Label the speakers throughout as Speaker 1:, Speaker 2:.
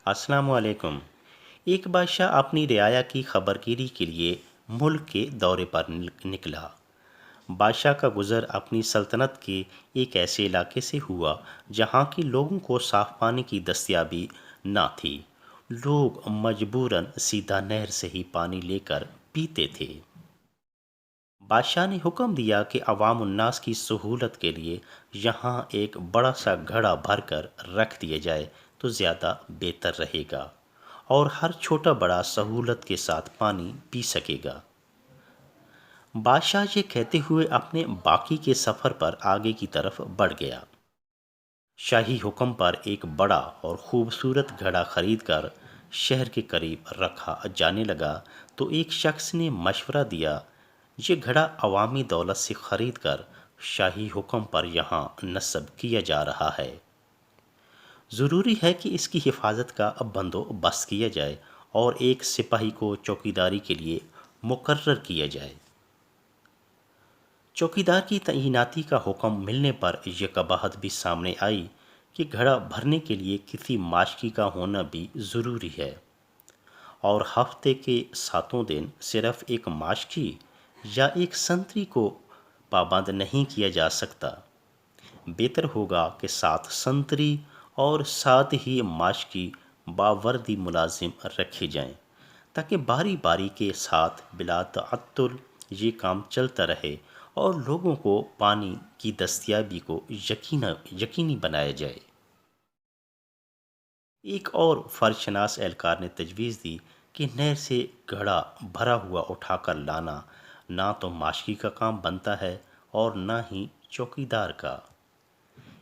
Speaker 1: अस्सलाम वालेकुम। एक बादशाह अपनी रियाया की खबरगिरी के लिए मुल्क के दौरे पर निकला। बादशाह का गुज़र अपनी सल्तनत के एक ऐसे इलाके से हुआ जहाँ के लोगों को साफ़ पानी की दस्तयाबी ना थी। लोग मजबूरन सीधा नहर से ही पानी लेकर पीते थे। बादशाह ने हुक्म दिया कि अवाम उन्नास की सहूलत के लिए यहाँ एक बड़ा सा घड़ा भरकर रख दिया जाए तो ज़्यादा बेहतर रहेगा और हर छोटा बड़ा सहूलत के साथ पानी पी सकेगा। बादशाह ये कहते हुए अपने बाकी के सफ़र पर आगे की तरफ बढ़ गया। शाही हुक्म पर एक बड़ा और खूबसूरत घड़ा खरीदकर शहर के करीब रखा जाने लगा तो एक शख्स ने मशवरा दिया, ये घड़ा अवामी दौलत से खरीद कर शाही हुक्म पर यहाँ नस्ब किया जा रहा है। ज़रूरी है कि इसकी हिफाजत का बंदोबस्त किया जाए और एक सिपाही को चौकीदारी के लिए मुकर्रर किया जाए। चौकीदार की तैनाती का हुक्म मिलने पर यह कबाहत भी सामने आई कि घड़ा भरने के लिए किसी माशकी का होना भी ज़रूरी है और हफ्ते के सातों दिन सिर्फ एक माशकी या एक संतरी को पाबंद नहीं किया जा सकता। बेहतर होगा कि 7 संतरी और साथ ही माशकी बावर्दी मुलाजिम रखे जाएं ताकि बारी बारी के साथ बिला तअत्तुल ये काम चलता रहे और लोगों को पानी की दस्तयाबी को यकीनी बनाया जाए। एक और फर्शनास एहलकार ने तजवीज़ दी कि नहर से घड़ा भरा हुआ उठाकर लाना ना तो माशकी का काम बनता है और ना ही चौकीदार का।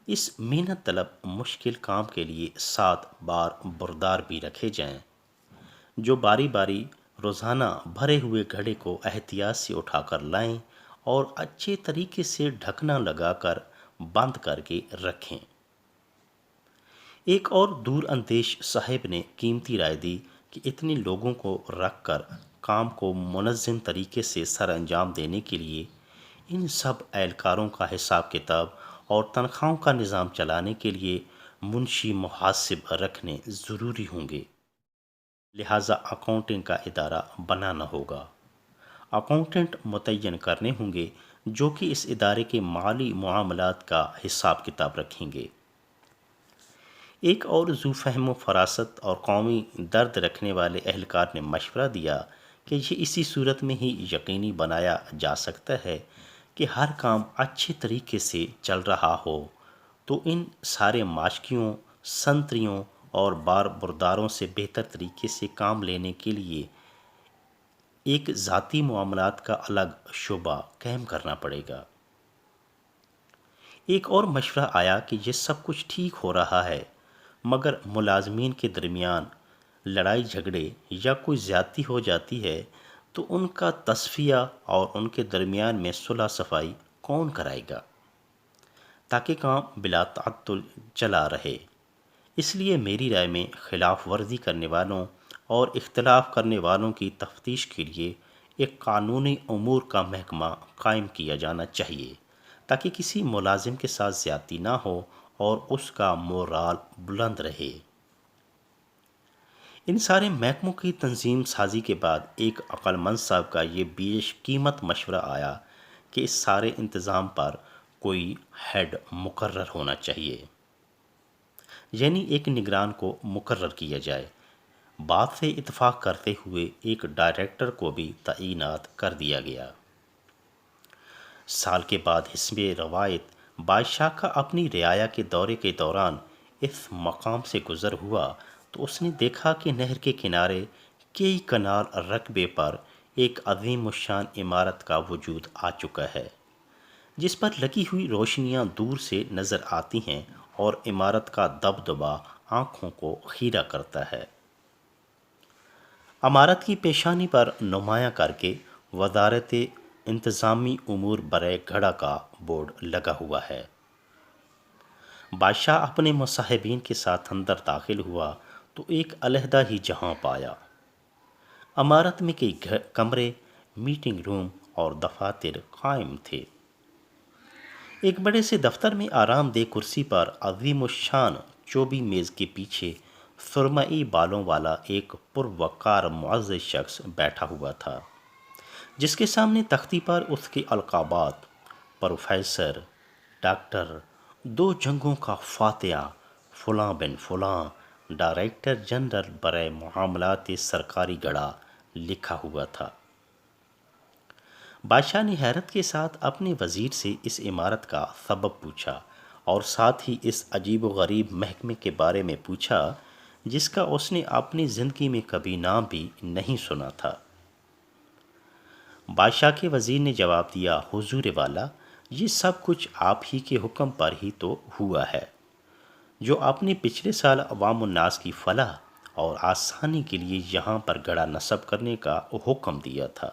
Speaker 1: इस मेहनत तलब मुश्किल काम के लिए 7 बार बुरदार भी रखे जाएं जो बारी बारी रोज़ाना भरे हुए घड़े को एहतियात से उठाकर लाएं और अच्छे तरीके से ढकना लगाकर बंद करके रखें। एक और दूर अंदेश साहिब ने कीमती राय दी कि इतने लोगों को रख कर काम को मुनज़्ज़म तरीके से सर अंजाम देने के लिए इन सब एहलकारों का हिसाब किताब और तनख्वाहों का निज़ाम चलाने के लिए मुंशी मुहासिब रखने ज़रूरी होंगे। लिहाजा अकाउंटिंग का इदारा बनाना होगा। अकाउंटेंट मुतय्यन करने होंगे जो कि इस इदारे के माली मामलात का हिसाब किताब रखेंगे। एक और ज़ू-फ़हम फ़रासत और कौमी दर्द रखने वाले एहलकार ने मशवरा दिया कि ये इसी सूरत में ही यकीनी बनाया जा सकता है कि हर काम अच्छे तरीके से चल रहा हो तो इन सारे माशकियों, संतरियों और बार बुरदारों से बेहतर तरीके से काम लेने के लिए एक ज़ाती मामलात का अलग शोबा कायम करना पड़ेगा। एक और मशवरा आया कि ये सब कुछ ठीक हो रहा है मगर मुलाजमीन के दरमियान लड़ाई झगड़े या कोई ज़्यादती हो जाती है तो उनका तस्फिया और उनके दरमियान में सुलह सफाई कौन कराएगा ताकि काम बिला तअत्तुल चला रहे। इसलिए मेरी राय में खिलाफ वर्जी करने वालों और इख्तलाफ करने वालों की तफ्तीश के लिए एक कानूनी अमूर का महकमा कायम किया जाना चाहिए ताकि किसी मुलाजिम के साथ ज़्यादती ना हो और उसका मोराल बुलंद रहे। इन सारे महकमों की तंजीम साजी के बाद एक अक्लमंद साहब का ये बेश कीमत मशवरा आया कि इस सारे इंतज़ाम पर कोई हेड मुकर्रर होना चाहिए, यानी एक निगरान को मुकर्रर किया जाए। बात से इत्तेफाक करते हुए एक डायरेक्टर को भी तैनात कर दिया गया। साल के बाद हिस्बे रवायत बादशाह का अपनी रियाया के दौरे के दौरान इस मकाम से गुज़र हुआ तो उसने देखा कि नहर के किनारे कई कनाल रकबे पर एक अजीम शान इमारत का वजूद आ चुका है जिस पर लगी हुई रोशनियां दूर से नज़र आती हैं और इमारत का दबदबा आँखों को खीरा करता है। इमारत की पेशानी पर नुमाया करके वजारत इंतज़ामी उमूर बरे घड़ा का बोर्ड लगा हुआ है। बादशाह अपने मुसाहिबीन के साथ अंदर दाखिल हुआ तो एक अलहदा ही जहां पाया। इमारत में कई कमरे, मीटिंग रूम और दफातर कायम थे। एक बड़े से दफ्तर में आरामदेह कुर्सी पर अजीम शान चौबी मेज़ के पीछे سرمئی بالوں والا ایک پروقار معزز شخص بیٹھا ہوا تھا، جس کے سامنے تختی پر اس کے القابات: پروفیسر، ڈاکٹر، 2 جنگوں کا فاتحہ، فلاں بن فلاں، ڈائریکٹر جنرل برائے معاملات سرکاری گڑھا لکھا ہوا تھا۔ بادشاہ نے حیرت کے ساتھ اپنے وزیر سے اس عمارت کا سبب پوچھا اور ساتھ ہی اس عجیب و غریب محکمے کے بارے میں پوچھا جس کا اس نے اپنی زندگی میں کبھی نام بھی نہیں سنا تھا۔ بادشاہ کے وزیر نے جواب دیا: حضور والا، یہ سب کچھ آپ ہی کے حکم پر ہی تو ہوا ہے، جو آپ نے پچھلے سال عوام الناس کی فلاح اور آسانی کے لیے یہاں پر گڑھا نصب کرنے کا حکم دیا تھا۔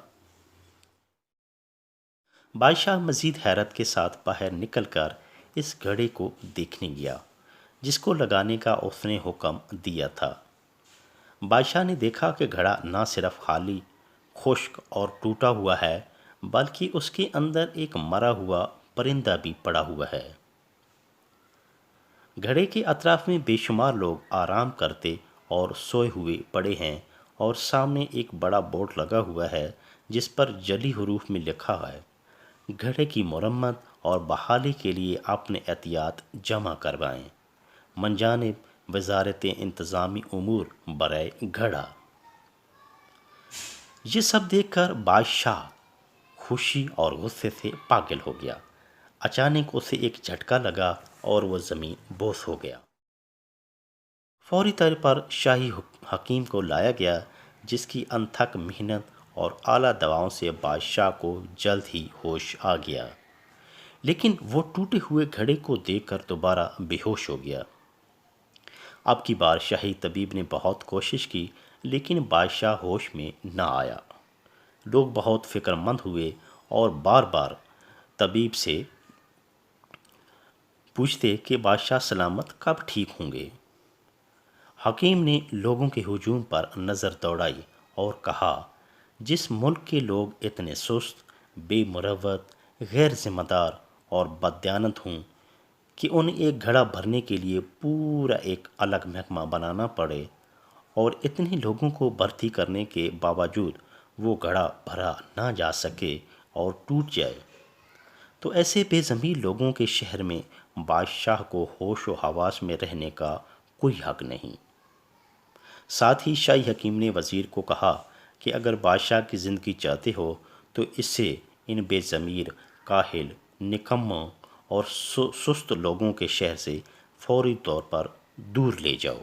Speaker 1: بادشاہ مزید حیرت کے ساتھ باہر نکل کر اس گھڑے کو دیکھنے گیا جس کو لگانے کا اس نے حکم دیا تھا۔ بادشاہ نے دیکھا کہ گھڑا نہ صرف خالی، خشک اور ٹوٹا ہوا ہے، بلکہ اس کے اندر ایک مرا ہوا پرندہ بھی پڑا ہوا ہے۔ گھڑے کے اطراف میں بے شمار لوگ آرام کرتے اور سوئے ہوئے پڑے ہیں، اور سامنے ایک بڑا بورڈ لگا ہوا ہے جس پر جلی حروف میں لکھا ہے: گھڑے کی مرمت اور بحالی کے لیے اپنے احتیاط جمع کروائیں، من جانب وزارت انتظامی امور برائے گھڑا۔ یہ سب دیکھ کر بادشاہ خوشی اور غصے سے پاگل ہو گیا۔ اچانک اسے ایک جھٹکا لگا اور وہ زمین بوس ہو گیا۔ فوری طور پر شاہی حکیم کو لایا گیا، جس کی انتھک محنت اور اعلیٰ دواؤں سے بادشاہ کو جلد ہی ہوش آ گیا، لیکن وہ ٹوٹے ہوئے گھڑے کو دیکھ کر دوبارہ بے ہوش ہو گیا۔ اب کی بار شاہی طبیب نے بہت کوشش کی، لیکن بادشاہ ہوش میں نہ آیا۔ لوگ بہت فکر مند ہوئے اور بار بار طبیب سے پوچھتے کہ بادشاہ سلامت کب ٹھیک ہوں گے۔ حکیم نے لوگوں کے ہجوم پر نظر دوڑائی اور کہا: جس ملک کے لوگ اتنے سست، بے مروت، غیر ذمہ دار اور بددیانت ہوں کہ انہیں ایک گھڑا بھرنے کے لیے پورا ایک الگ محکمہ بنانا پڑے اور اتنے لوگوں کو بھرتی کرنے کے باوجود وہ گھڑا بھرا نہ جا سکے اور ٹوٹ جائے، تو ایسے بے ضمیر لوگوں کے شہر میں بادشاہ کو ہوش و حواس میں رہنے کا کوئی حق نہیں۔ ساتھ ہی شاہی حکیم نے وزیر کو کہا کہ اگر بادشاہ کی زندگی چاہتے ہو تو اسے ان بے ضمیر، کاہل، نکموں اور سست لوگوں کے شہر سے فوری طور پر دور لے جاؤ۔